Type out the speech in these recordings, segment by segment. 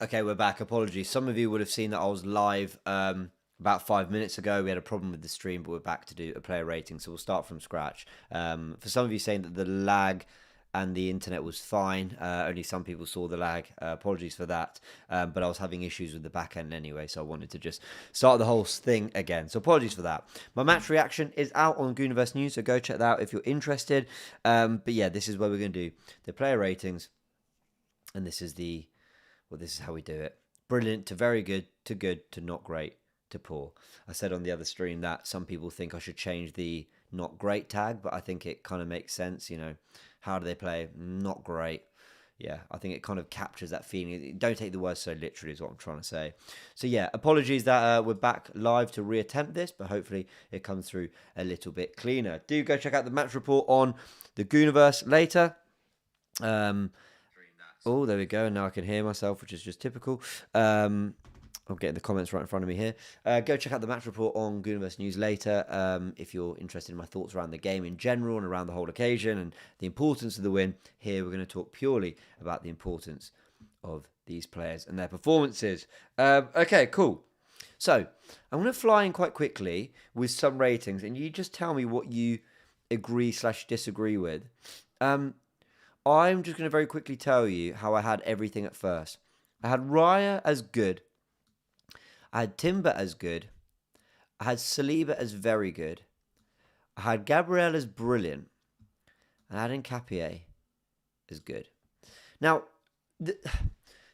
Okay, we're back. Apologies. Some of you would have seen that I was live about 5 minutes ago. We had a problem with the stream, but we're back to do a player rating, so we'll start from scratch. For some of you saying that the lag and the internet was fine, only some people saw the lag. Apologies for that, but I was having issues with the back end anyway, so I wanted to just start the whole thing again. So apologies for that. My match reaction is out on Goonerverse News, so go check that out if you're interested. But yeah, this is where we're going to do the player ratings, and this is the well, this is how we do it. Brilliant to very good to not great to poor. I said on the other stream that some people think I should change the not great tag, but I think it kind of makes sense. How do they play? Not great. Yeah, I think it kind of captures that feeling. Don't take the words so literally, is what I'm trying to say. So yeah, apologies that we're back live to reattempt this, but hopefully it comes through a little bit cleaner. Do go check out the match report on the Goonerverse later. Um, Oh, there we go. Now I can hear myself, which is just typical. I'm getting the comments right in front of me here. Go check out the match report on Goonerverse News later if you're interested in my thoughts around the game in general and around the whole occasion and the importance of the win. Here we're going to talk purely about the importance of these players and their performances. Okay, cool. So I'm going to fly in quite quickly with some ratings, and you just tell me what you agree/disagree with. Um, I'm just going to very quickly tell you how I had everything at first. I had Raya as good. I had Timber as good. I had Saliba as very good. I had Gabriel as brilliant. And I had Nkapie as good. Now,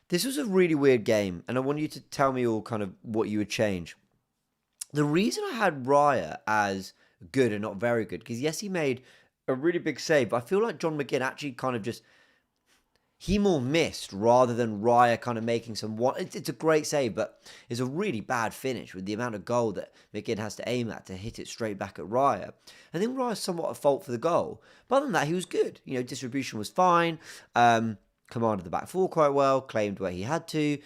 this was a really weird game, and I want you to tell me all kind of what you would change. The reason I had Raya as good and not very good, because yes, he made a really big save, but I feel like John McGinn actually kind of just he more missed rather than Raya kind of making some one. It's a great save, but it's a really bad finish with the amount of goal that McGinn has to aim at to hit it straight back at Raya. I think Raya's somewhat at fault for the goal, but other than that, he was good. Distribution was fine. Commanded the back four quite well. Claimed where he had to.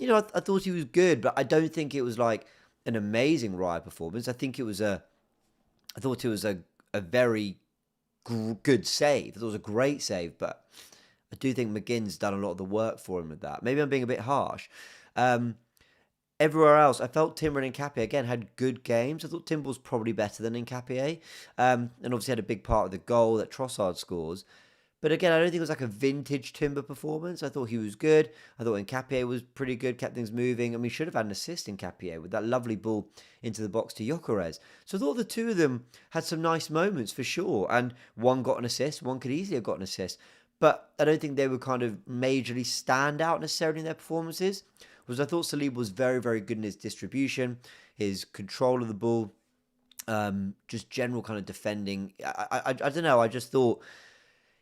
I thought he was good, but I don't think it was like an amazing Raya performance. I thought it was a very good save. It was a great save, but I do think McGinn's done a lot of the work for him with that. Maybe I'm being a bit harsh. Everywhere else, I felt Timber and Nkapie, again, had good games. I thought Timber was probably better than Nkapie. And obviously had a big part of the goal that Trossard scores. But again, I don't think it was like a vintage Timber performance. I thought he was good. I thought Nkapie was pretty good, kept things moving. And we should have had an assist in Nkapie with that lovely ball into the box to Gyokeres. So I thought the two of them had some nice moments for sure. And one got an assist, one could easily have got an assist. But I don't think they would kind of majorly stand out necessarily in their performances. Whereas I thought Saliba was very, very good in his distribution, his control of the ball, just general kind of defending. I don't know. I just thought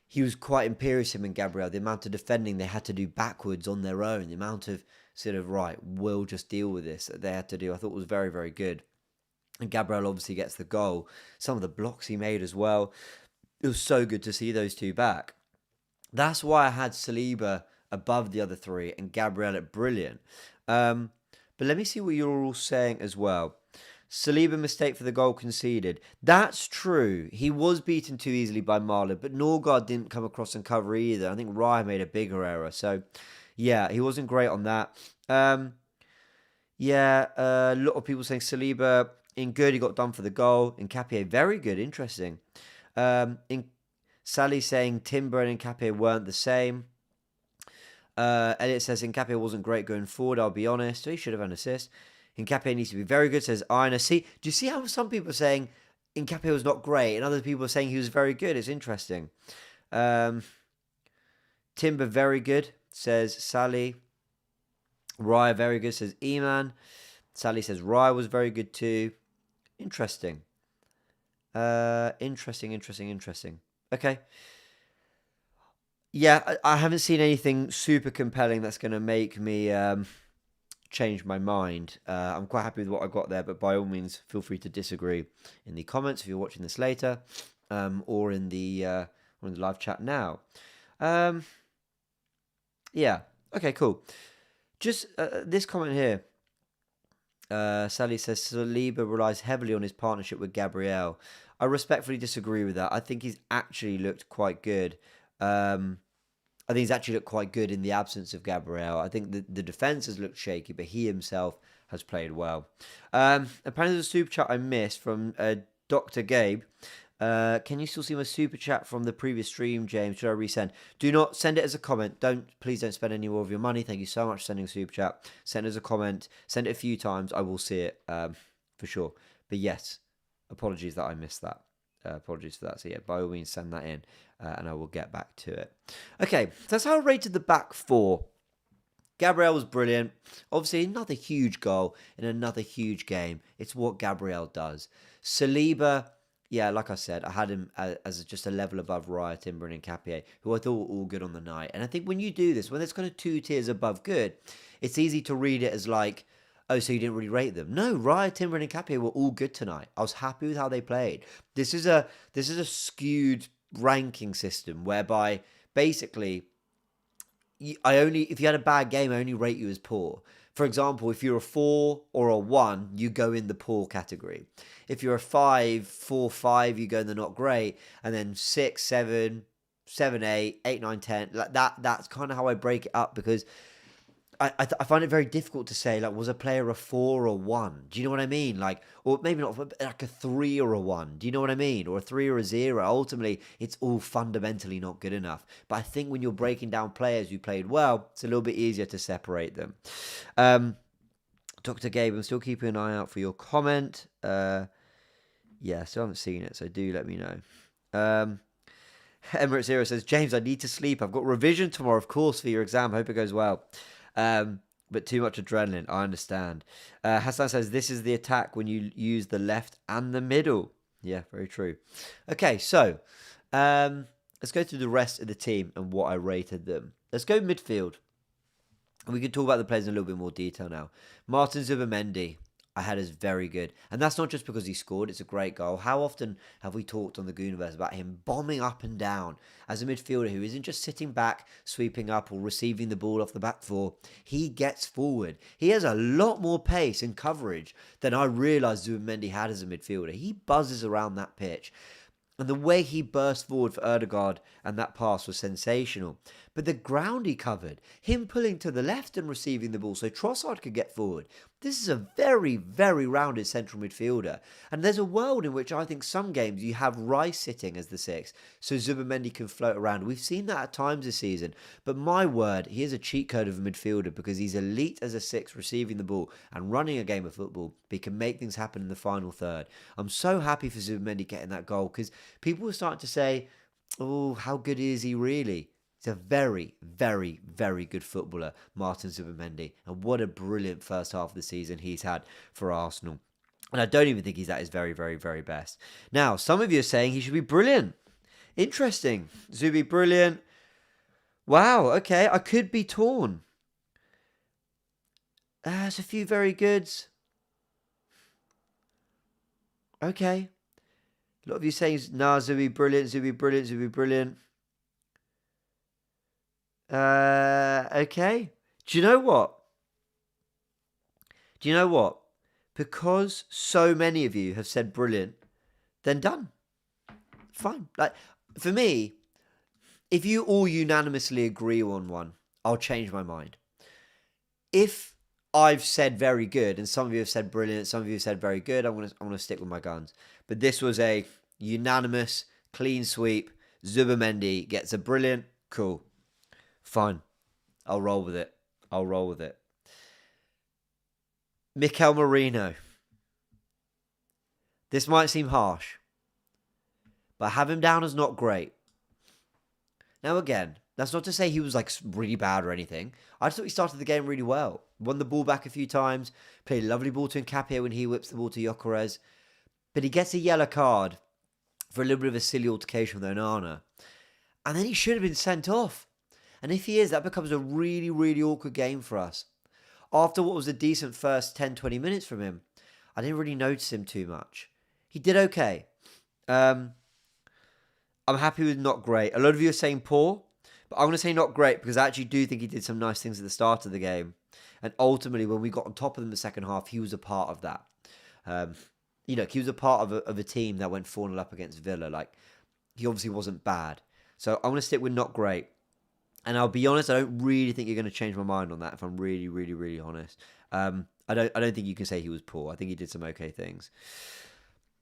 he was quite imperious, him and Gabriel. The amount of defending they had to do backwards on their own, the amount of sort of, right, we'll just deal with this that they had to do, I thought was very, very good. And Gabriel obviously gets the goal. Some of the blocks he made as well. It was so good to see those two back. That's why I had Saliba above the other three and Gabriel at brilliant. But let me see what you're all saying as well. Saliba mistake for the goal conceded. That's true. He was beaten too easily by Marlon, but Norgard didn't come across and cover either. I think Raya made a bigger error. So, yeah, he wasn't great on that. A lot of people saying Saliba in good. He got done for the goal. Nkapie, very good. Interesting. In Sally saying Timber and Nkapie weren't the same. Elliot says Nkapie wasn't great going forward, I'll be honest. So he should have an assist. Nkapie needs to be very good, says Ina. See, do you see how some people are saying Nkapie was not great and other people are saying he was very good? It's interesting. Timber very good, says Sally. Raya very good, says Eman. Sally says Raya was very good too. Interesting. Interesting. Okay. Yeah, I haven't seen anything super compelling that's going to make me change my mind. I'm quite happy with what I got there, but by all means, feel free to disagree in the comments if you're watching this later, or in the live chat now. Yeah. Okay. Cool. Just this comment here. Sally says Saliba relies heavily on his partnership with Gabriel. I respectfully disagree with that. I think he's actually looked quite good. I think he's actually looked quite good in the absence of Gabriel. I think the defence has looked shaky, but he himself has played well. Apparently there's a super chat I missed from Dr. Gabe. Can you still see my super chat from the previous stream, James? Should I resend? Do not send it as a comment. Please don't spend any more of your money. Thank you so much for sending a super chat. Send it as a comment. Send it a few times. I will see it for sure. But yes, apologies that I missed that. Apologies for that. So yeah, by all means, send that in, and I will get back to it. Okay, so that's how I rated the back four. Gabriel was brilliant. Obviously, another huge goal in another huge game. It's what Gabriel does. Saliba, yeah, like I said, I had him as just a level above Raya, Timber and Nketiah, who I thought were all good on the night. And I think when you do this, when there's kind of 2 tiers above good, it's easy to read it as like, oh, so you didn't really rate them. No, Raya, Timber and Nketiah were all good tonight. I was happy with how they played. This is a skewed ranking system whereby basically if you had a bad game, I only rate you as poor. For example, if you're a 4 or a 1, you go in the poor category. If you're a 5, 4, 5, you go in the not great. And then 6, 7, 7, 8, 8, 9, 10. Like that's kind of how I break it up, because I find it very difficult to say, like, was a player a 4 or 1? Do you know what I mean? Like, or maybe not, like a 3 or a 1. Do you know what I mean? Or a 3 or a 0. Ultimately, it's all fundamentally not good enough. But I think when you're breaking down players who played well, it's a little bit easier to separate them. Dr. Gabe, I'm still keeping an eye out for your comment. Yeah, still haven't seen it, so do let me know. Emirates Zero says, James, I need to sleep. I've got revision tomorrow, of course, for your exam. Hope it goes well. But too much adrenaline, I understand. Hassan says, this is the attack when you use the left and the middle. Yeah, very true. Okay, so let's go through the rest of the team and what I rated them. Let's go midfield. We can talk about the players in a little bit more detail now. Martin Zubimendi, I had as very good. And that's not just because he scored, it's a great goal. How often have we talked on the Goonerverse about him bombing up and down as a midfielder who isn't just sitting back, sweeping up or receiving the ball off the back four. He gets forward. He has a lot more pace and coverage than I realised Zubimendi had as a midfielder. He buzzes around that pitch. And the way he burst forward for Odegaard and that pass was sensational. But the ground he covered, him pulling to the left and receiving the ball so Trossard could get forward. This is a very, very rounded central midfielder. And there's a world in which I think some games you have Rice sitting as the 6, so Zubimendi can float around. We've seen that at times this season. But my word, he is a cheat code of a midfielder because he's elite as a 6 receiving the ball and running a game of football. But he can make things happen in the final third. I'm so happy for Zubimendi getting that goal because people were starting to say, oh, how good is he really? He's a very, very, very good footballer, Martin Zubimendi. And what a brilliant first half of the season he's had for Arsenal. And I don't even think he's at his very, very, very best. Now, some of you are saying he should be brilliant. Interesting. Zubi, brilliant. Wow, okay, I could be torn. There's a few very goods. Okay. A lot of you saying, nah, Zubi, brilliant, Zubi, brilliant, Zubi, brilliant. Okay. Do you know what? Because so many of you have said brilliant, then done. Fine. Like, for me, if you all unanimously agree on one, I'll change my mind. If I've said very good and some of you have said brilliant, some of you have said very good, I'm gonna stick with my guns. But this was a unanimous, clean sweep. Zubimendi gets a brilliant, cool. Fine. I'll roll with it. Mikel Merino. This might seem harsh, but I have him down as not great. Now again, that's not to say he was like really bad or anything. I just thought he started the game really well. Won the ball back a few times. Played a lovely ball to Nketiah when he whips the ball to Gyokeres. But he gets a yellow card for a little bit of a silly altercation with Onana. And then he should have been sent off. And if he is, that becomes a really, really awkward game for us. After what was a decent first 10, 20 minutes from him, I didn't really notice him too much. He did okay. I'm happy with not great. A lot of you are saying poor, but I'm going to say not great because I actually do think he did some nice things at the start of the game. And ultimately, when we got on top of them the second half, he was a part of that. He was a part of a team that went 4-0 up against Villa. Like, he obviously wasn't bad. So I'm going to stick with not great. And I'll be honest, I don't really think you're going to change my mind on that. If I'm really, really, really honest, I don't think you can say he was poor. I think he did some okay things.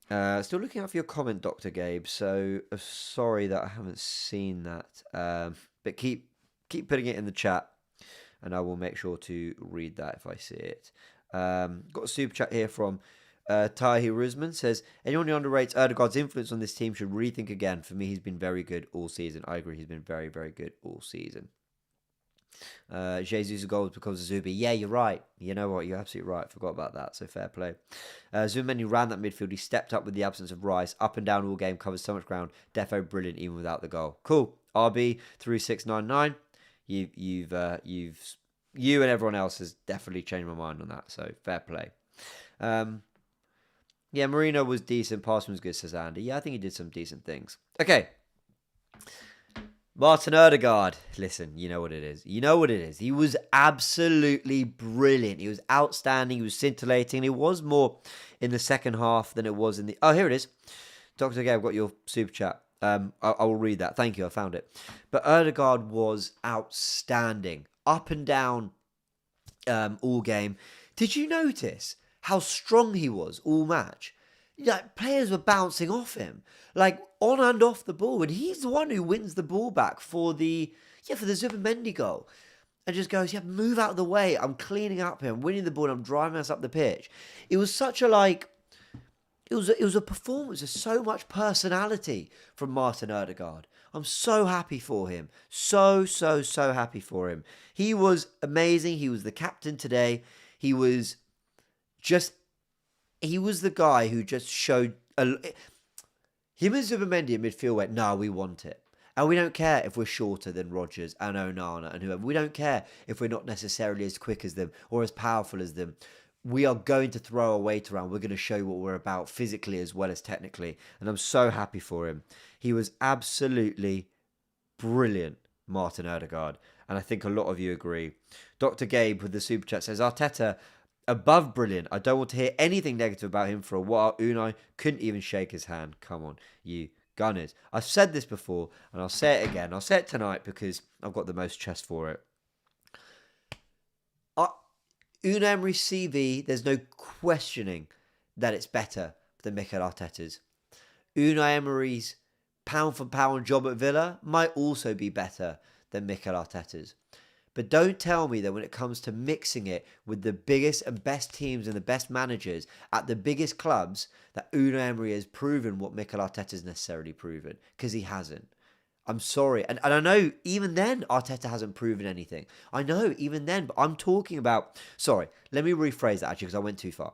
Still looking out for your comment, Dr. Gabe. So sorry that I haven't seen that. But keep putting it in the chat, and I will make sure to read that if I see it. Got a super chat here from Tahir Rusman. Says, anyone who underrates Odegaard's influence on this team should rethink again. For me, he's been very good all season. I agree, he's been very, very good all season. Jesus' goals because of Zubi. Yeah, you're right. You know what? You're absolutely right. Forgot about that. So fair play. Zubimendi ran that midfield. He stepped up with the absence of Rice. Up and down all game. Covers so much ground. Defo brilliant even without the goal. Cool. RB 3699. You and everyone else has definitely changed my mind on that. So fair play. Yeah, Marino was decent. Passman was good, says Andy. Yeah, I think he did some decent things. Okay. Martin Odegaard. Listen, you know what it is. You know what it is. He was absolutely brilliant. He was outstanding. He was scintillating. It was more in the second half than it was in the... Oh, here it is. Dr. Gay, I've got your super chat. I will read that. Thank you. I found it. But Odegaard was outstanding. Up and down all game. Did you notice how strong he was all match? Like, players were bouncing off him, like on and off the ball, and he's the one who wins the ball back for the Zubimendi goal, and just goes, move out of the way. I'm cleaning up here. I'm winning the ball. And I'm driving us up the pitch. It was such a it was a performance of so much personality from Martin Odegaard. I'm so happy for him. So happy for him. He was amazing. He was the captain today. He was the guy who just showed... him and Zubimendi in midfield went, no, we want it. And we don't care if we're shorter than Rodgers and Onana and whoever. We don't care if we're not necessarily as quick as them or as powerful as them. We are going to throw our weight around. We're going to show you what we're about physically as well as technically. And I'm so happy for him. He was absolutely brilliant, Martin Odegaard. And I think a lot of you agree. Dr. Gabe with the super chat says, Arteta... above brilliant. I don't want to hear anything negative about him for a while. Unai couldn't even shake his hand. Come on, you Gunners. I've said this before, and I'll say it again. I'll say it tonight because I've got the most chest for it. Unai Emery's CV, there's no questioning that it's better than Mikel Arteta's. Unai Emery's pound-for-pound job at Villa might also be better than Mikel Arteta's. But don't tell me that when it comes to mixing it with the biggest and best teams and the best managers at the biggest clubs, that Unai Emery has proven what Mikel Arteta's necessarily proven, because he hasn't. I'm sorry. And I know even then Arteta hasn't proven anything. I know even then, but I'm talking about... Sorry, let me rephrase that actually because I went too far.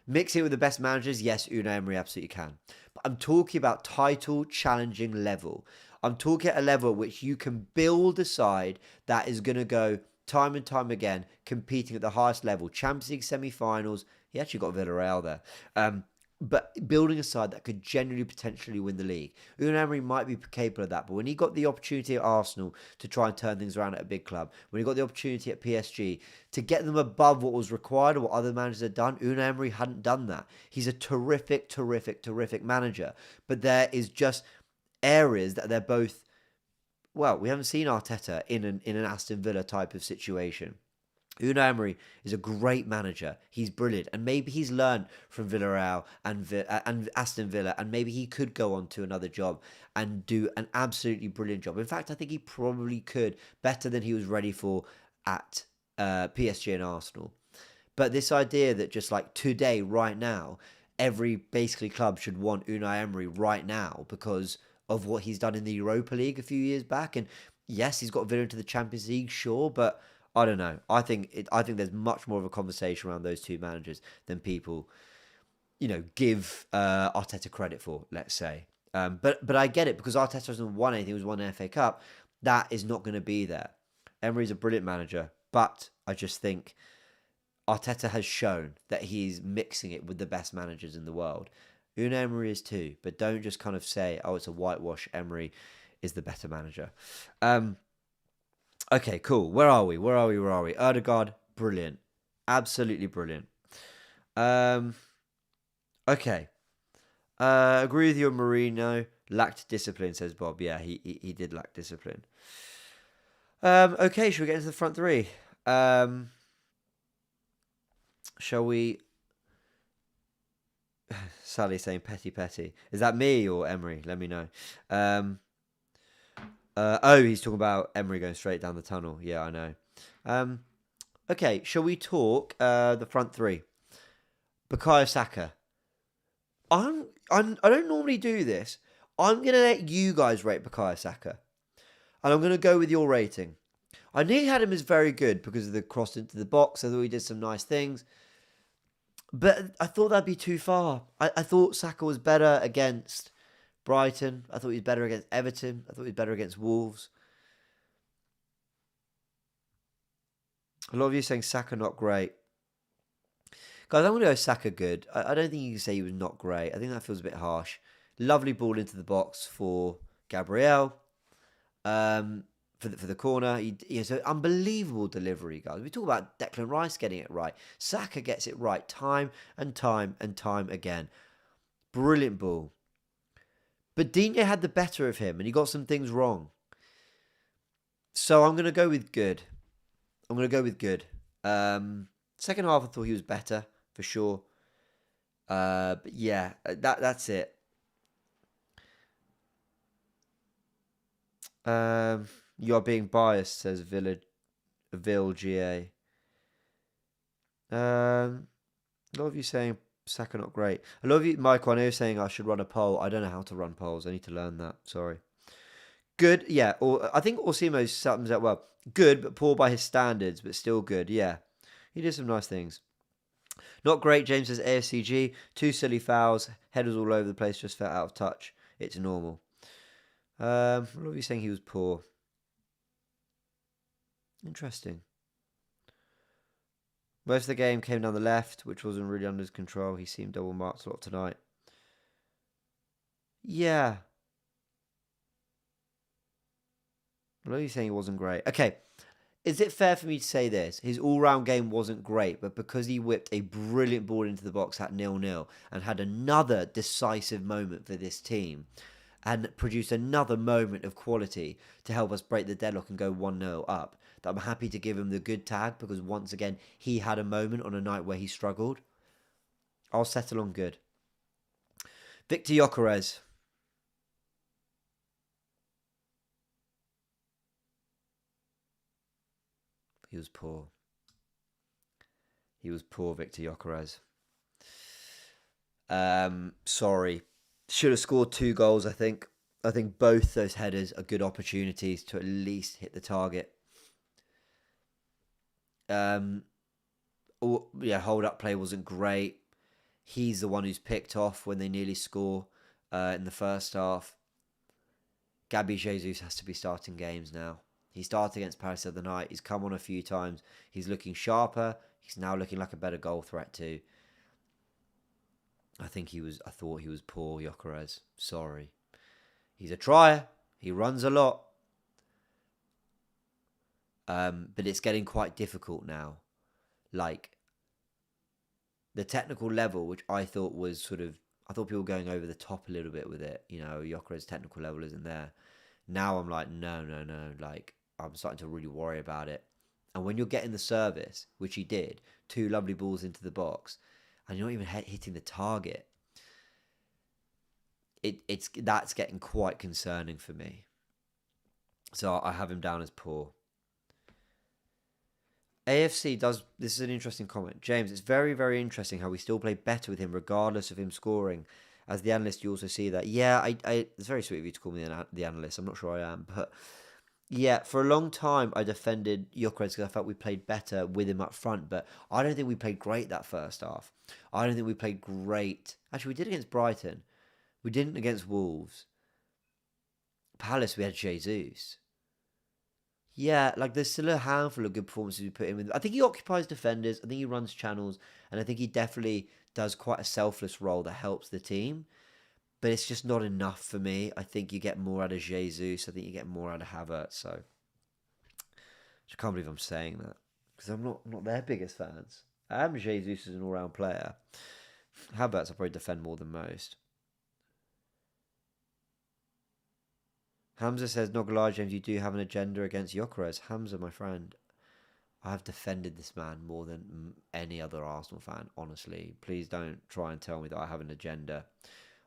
Mixing it with the best managers, yes, Unai Emery absolutely can. But I'm talking about title challenging level. I'm talking at a level at which you can build a side that is going to go time and time again, competing at the highest level. Champions League semi-finals. He actually got Villarreal there. But building a side that could genuinely potentially win the league. Unai Emery might be capable of that, but when he got the opportunity at Arsenal to try and turn things around at a big club, when he got the opportunity at PSG to get them above what was required or what other managers had done, Unai Emery hadn't done that. He's a terrific manager. But there is just areas that they're both... Well, we haven't seen Arteta in an Aston Villa type of situation. Unai Emery is a great manager. He's brilliant. And maybe he's learned from Villarreal and Aston Villa, and maybe he could go on to another job and do an absolutely brilliant job. In fact, I think he probably could, better than he was ready for at PSG and Arsenal. But this idea that just like today, right now, every basically club should want Unai Emery right now because of what he's done in the Europa League a few years back. And yes, he's got Villa into the Champions League, sure, but I don't know. I think there's much more of a conversation around those two managers than people, give Arteta credit for, let's say. But I get it, because Arteta hasn't won anything. He was won an FA Cup. That is not going to be there. Emery's a brilliant manager, but I just think Arteta has shown that he's mixing it with the best managers in the world. Unai Emery is too, but don't just kind of say, oh, it's a whitewash. Emery is the better manager. Okay, cool. Where are we? Odegaard, brilliant. Absolutely brilliant. Okay. Agree with you on Mourinho. Lacked discipline, says Bob. Yeah, he did lack discipline. Okay, shall we get into the front three? Shall we? Sally saying petty petty. Is that me or Emery? Let me know. Um, oh, he's talking about Emery going straight down the tunnel. Yeah, I know. Um, okay, shall we talk the front three? Bukayo Saka. I don't normally do this. I'm gonna let you guys rate Bukayo Saka, and I'm gonna go with your rating. I nearly had him as very good because of the cross into the box. I thought he did some nice things. But I thought that'd be too far. I thought Saka was better against Brighton. I thought he was better against Everton. I thought he was better against Wolves. A lot of you saying Saka not great. Guys, I'm going to go Saka good. I don't think you can say he was not great. I think that feels a bit harsh. Lovely ball into the box for Gabriel. For the corner. He has an unbelievable delivery, guys. We talk about Declan Rice getting it right. Saka gets it right time and time and time again. Brilliant ball. But Digne had the better of him and he got some things wrong. So I'm going to go with good. Second half I thought he was better, for sure. But yeah, that's it. You are being biased, says Ville GA. A lot of you saying Saka not great. A lot of you, Michael, I know you're saying I should run a poll. I don't know how to run polls. I need to learn that. Sorry. Good, yeah. Or I think Orsimo sums up well. Good, but poor by his standards, but still good. Yeah, he did some nice things. Not great, James says AFCG. Two silly fouls. Headers all over the place. Just felt out of touch. It's normal. A lot of you saying he was poor. Interesting. Most of the game came down the left, which wasn't really under his control. He seemed double marked a lot tonight. Yeah. A lot of you saying he wasn't great. Okay. Is it fair for me to say this? His all-round game wasn't great, but because he whipped a brilliant ball into the box at 0-0 and had another decisive moment for this team and produced another moment of quality to help us break the deadlock and go 1-0 up, that I'm happy to give him the good tag because once again, he had a moment on a night where he struggled. I'll settle on good. Victor Gyokeres. He was poor. He was poor, Victor Gyokeres. Sorry. Should have scored 2 goals, I think. I think both those headers are good opportunities to at least hit the target. Hold up play wasn't great. He's the one who's picked off when they nearly score in the first half. Gabby Jesus has to be starting games now. He started against Paris the other night. He's come on a few times. He's looking sharper. He's now looking like a better goal threat too. I thought he was poor, Gyokeres. Sorry. He's a trier. He runs a lot. But it's getting quite difficult now. Like, the technical level, which I thought was I thought people were going over the top a little bit with it. You know, Gyokeres' technical level isn't there. Now I'm like, no. Like, I'm starting to really worry about it. And when you're getting the service, which he did, 2 lovely balls into the box, and you're not even hitting the target, that's getting quite concerning for me. So I have him down as poor. AFC does. This is an interesting comment, James. It's very, very interesting how we still play better with him, regardless of him scoring. As the analyst, you also see that. Yeah, it's very sweet of you to call me the analyst. I'm not sure I am, but yeah, for a long time I defended Gyokeres because I felt we played better with him up front. But I don't think we played great that first half. I don't think we played great. Actually, we did against Brighton. We didn't against Wolves. Palace, we had Jesus. Yeah, like there's still a handful of good performances we put in with. I think he occupies defenders. I think he runs channels, and I think he definitely does quite a selfless role that helps the team. But it's just not enough for me. I think you get more out of Jesus. I think you get more out of Havertz. So I can't believe I'm saying that because I'm not their biggest fans. I am Jesus as an all-round player. Havertz I probably defend more than most. Hamza says, not gonna lie, James, you do have an agenda against Gyokeres. Hamza, my friend, I have defended this man more than any other Arsenal fan, honestly. Please don't try and tell me that I have an agenda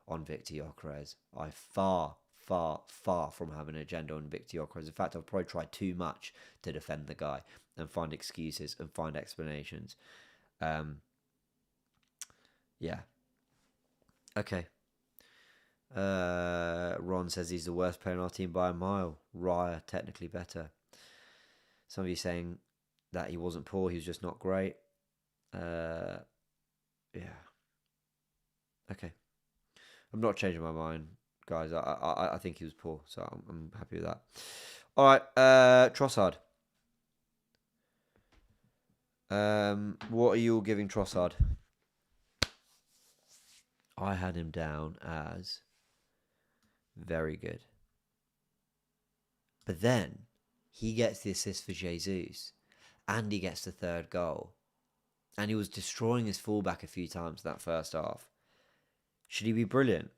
on Victor Gyokeres. I far from having an agenda on Victor Gyokeres. In fact, I've probably tried too much to defend the guy and find excuses and find explanations. Yeah. Okay. Ron says he's the worst player in our team by a mile. Raya, technically better. Some of you saying that he wasn't poor, he was just not great. Yeah. Okay. I'm not changing my mind, guys. I think he was poor, so I'm happy with that. All right, Trossard. What are you all giving Trossard? I had him down as very good. But then he gets the assist for Jesus and he gets the third goal. And he was destroying his fullback a few times in that first half. Should he be brilliant?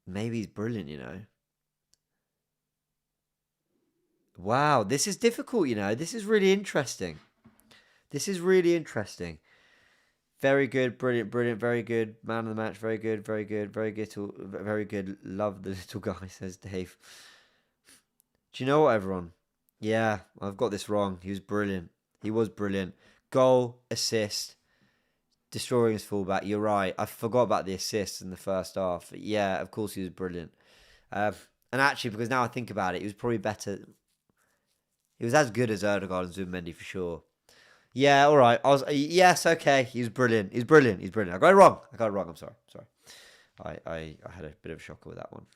Maybe he's brilliant, you know. Wow, this is difficult, you know. This is really interesting. Very good, brilliant, very good. Man of the match, very good. Love the little guy, says Dave. Do you know what, everyone? Yeah, I've got this wrong. He was brilliant. Goal, assist, destroying his fullback. You're right. I forgot about the assists in the first half. Yeah, of course he was brilliant. And actually, because now I think about it, he was probably better. He was as good as Odegaard and Zubimendi for sure. Yeah, all right. Yes, okay. He was brilliant. He's brilliant. I got it wrong. I'm sorry. I had a bit of a shocker with that one.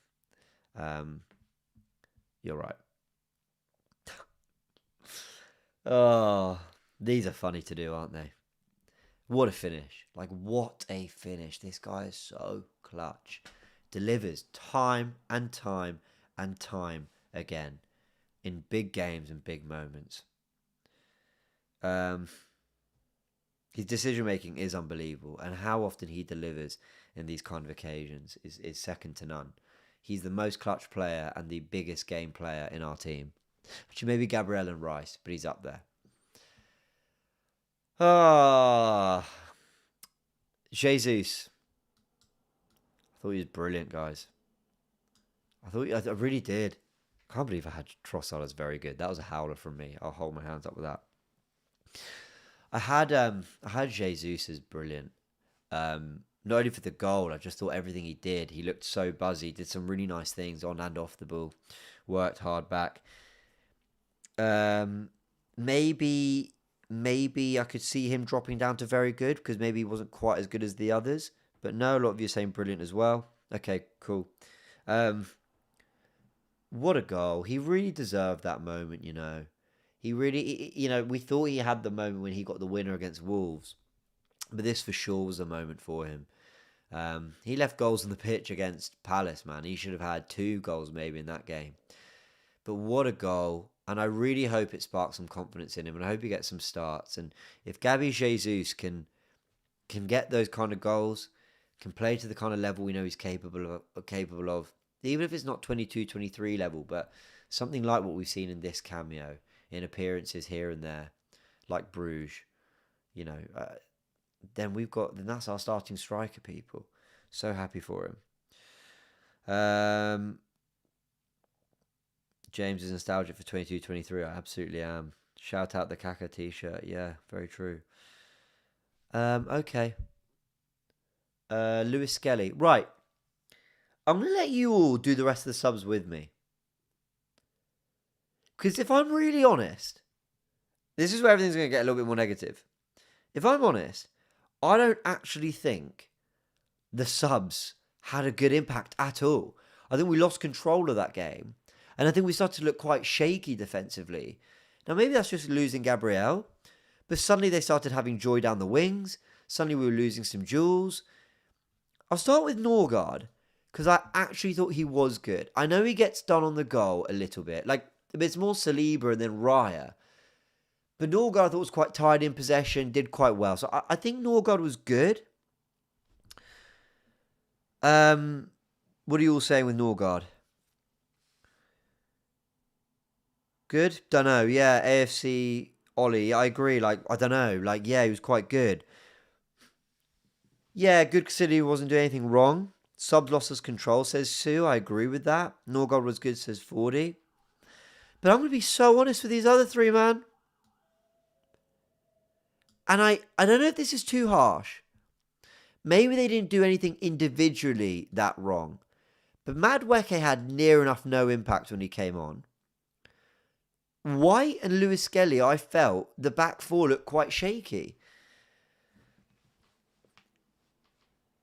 You're right. Oh, these are funny to do, aren't they? What a finish. What a finish. This guy is so clutch. Delivers time and time and time again in big games and big moments. His decision making is unbelievable, and how often he delivers in these kind of occasions is second to none. He's the most clutch player and the biggest game player in our team. Actually, maybe Gabriel and Rice, but he's up there. Jesus. I thought he was brilliant, guys. I really did. I can't believe I had Trossard as very good. That was a howler from me. I'll hold my hands up with that. I had Jesus as brilliant. Not only for the goal, I just thought everything he did. He looked so buzzy. Did some really nice things on and off the ball. Worked hard back. Maybe I could see him dropping down to very good because maybe he wasn't quite as good as the others. But no, a lot of you are saying brilliant as well. Okay, cool. What a goal. He really deserved that moment, you know. He really, we thought he had the moment when he got the winner against Wolves. But this for sure was a moment for him. He left goals on the pitch against Palace, man. He should have had 2 goals maybe in that game. But what a goal. And I really hope it sparks some confidence in him. And I hope he gets some starts. And if Gabby Jesus can get those kind of goals, can play to the kind of level we know he's capable of, even if it's not 22-23 level, but something like what we've seen in this cameo, in appearances here and there, like Bruges, then that's our starting striker, people. So happy for him. James is nostalgic for 22-23. I absolutely am. Shout out the Kaka t-shirt. Yeah, very true. Okay. Lewis Skelly. Right. I'm going to let you all do the rest of the subs with me. Because if I'm really honest, this is where everything's going to get a little bit more negative. If I'm honest, I don't actually think the subs had a good impact at all. I think we lost control of that game. And I think we started to look quite shaky defensively. Now, maybe that's just losing Gabriel. But suddenly they started having joy down the wings. Suddenly we were losing some duels. I'll start with Norgard, because I actually thought he was good. I know he gets done on the goal a little bit. It's more Saliba and then Raya. But Norgard I thought was quite tired in possession, did quite well. So I think Norgard was good. What are you all saying with Norgard? Good? Don't know. Yeah, AFC Ollie. I agree. Like, I don't know. Like, yeah, he was quite good. Yeah, good considering he wasn't doing anything wrong. Sub losses control, says Sue. I agree with that. Norgard was good, says 40. But I'm going to be so honest with these other three, man. And I don't know if this is too harsh. Maybe they didn't do anything individually that wrong. But Madueke had near enough no impact when he came on. White and Lewis Skelly, I felt the back four looked quite shaky.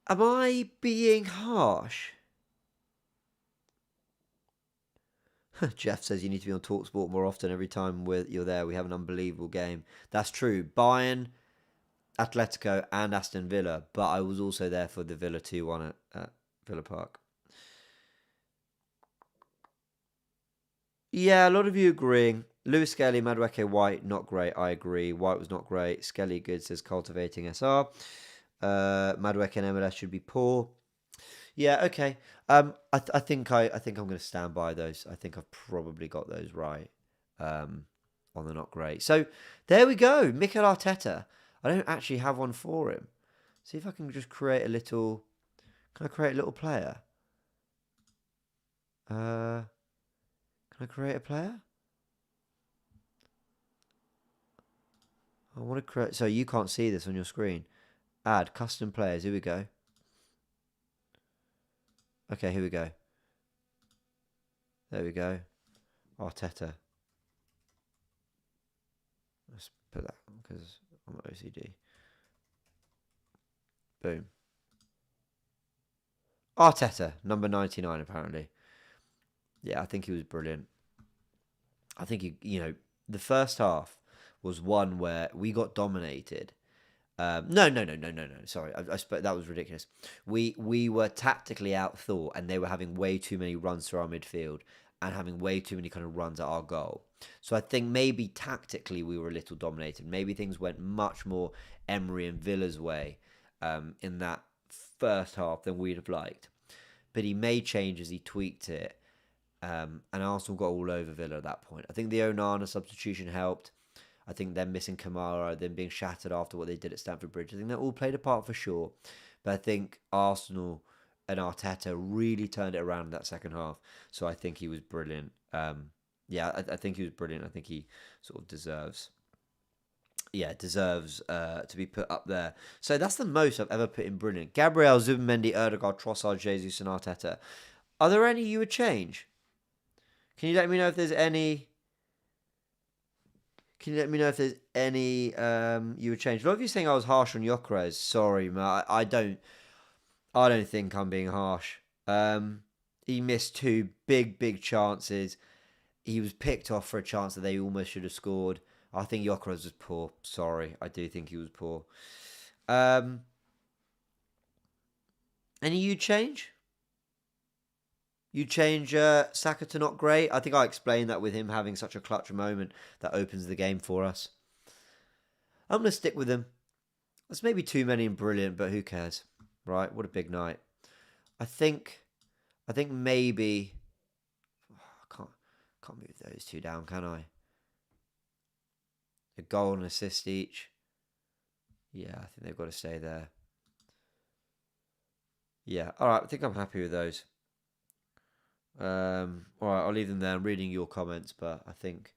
Am I being harsh? Jeff says you need to be on TalkSport more often. Every time you're there, we have an unbelievable game. That's true. Bayern, Atletico, and Aston Villa. But I was also there for the Villa 2-1 at Villa Park. Yeah, a lot of you agreeing. Lewis Skelly, Madueke, White, not great. I agree. White was not great. Skelly, good, says Cultivating SR. Madueke and MLS should be poor. Yeah, okay. I think I'm going to stand by those. I think I've probably got those right. On the not great. So there we go. Mikel Arteta. I don't actually have one for him. See if I can just create a little. Can I create a little player? Can I create a player? I want to create. So you can't see this on your screen. Add custom players. Here we go. Okay, here we go. There we go. Arteta. Let's put that because I'm OCD. Boom. Arteta, number 99, apparently. Yeah, I think he was brilliant. I think the first half was one where we got dominated. No. Sorry, I spoke. That was ridiculous. We were tactically outthought, and they were having way too many runs through our midfield and having way too many kind of runs at our goal. So I think maybe tactically we were a little dominated. Maybe things went much more Emery and Villa's way in that first half than we'd have liked. But he made changes, he tweaked it, and Arsenal got all over Villa at that point. I think the Onana substitution helped. I think them missing Kamara, them being shattered after what they did at Stamford Bridge. I think that all played a part for sure. But I think Arsenal and Arteta really turned it around in that second half. So I think he was brilliant. I think he was brilliant. I think he sort of deserves to be put up there. So that's the most I've ever put in brilliant. Gabriel, Zubimendi, Odegaard, Trossard, Jesus, and Arteta. Are there any you would change? Can you let me know if there's any? Can you let me know if there's any you would change? A lot of you saying I was harsh on Gyokeres. Sorry, man. I don't think I'm being harsh. He missed two big chances. He was picked off for a chance that they almost should have scored. I think Gyokeres was poor. Sorry, I do think he was poor. Any you change? You change Saka to not great. I think I explained that with him having such a clutch moment that opens the game for us. I'm going to stick with him. That's maybe too many and brilliant, but who cares? Right? What a big night. I think maybe I can't move those two down, can I? A goal and assist each. Yeah, I think they've got to stay there. Yeah, all right. I think I'm happy with those. All right, I'll leave them there. I'm reading your comments, but I think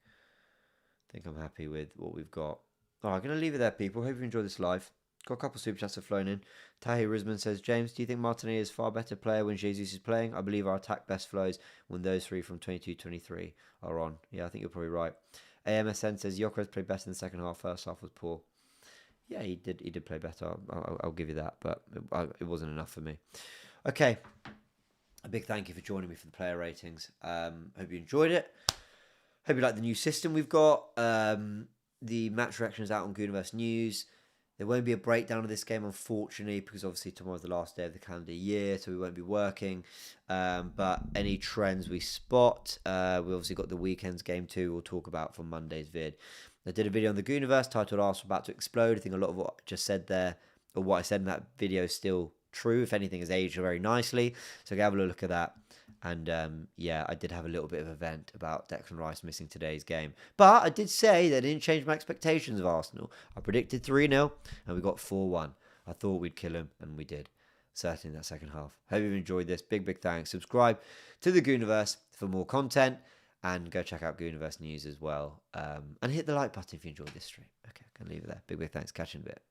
I'm happy with what we've got. All right, I'm going to leave it there, people. Hope you enjoyed this live. Got a couple of super chats have flown in. Tahir Risman says, James, do you think Martinelli is a far better player when Jesus is playing? I believe our attack best flows when those three from 22-23 are on. Yeah, I think you're probably right. AMSN says, Gyokeres played better in the second half. First half was poor. Yeah, he did play better. I'll give you that, but it wasn't enough for me. Okay. A big thank you for joining me for the player ratings. Hope you enjoyed it. Hope you like the new system we've got. The match reaction is out on Goonerverse News. There won't be a breakdown of this game, unfortunately, because obviously tomorrow's the last day of the calendar year, so we won't be working. But any trends we spot, we obviously got the weekend's game too. We'll talk about from Monday's vid. I did a video on the Goonerverse titled Arsenal About to Explode. I think a lot of what I just said there, or what I said in that video, still true. If anything, has aged very nicely. So have a look at that. And yeah, I did have a little bit of a vent about Declan Rice missing today's game. But I did say that I didn't change my expectations of Arsenal. I predicted 3-0 and we got 4-1. I thought we'd kill him, and we did. Certainly in that second half. Hope you've enjoyed this. Big thanks. Subscribe to the Goonerverse for more content. And go check out Goonerverse News as well. And hit the like button if you enjoyed this stream. Okay, I can leave it there. Big thanks. Catch you in a bit.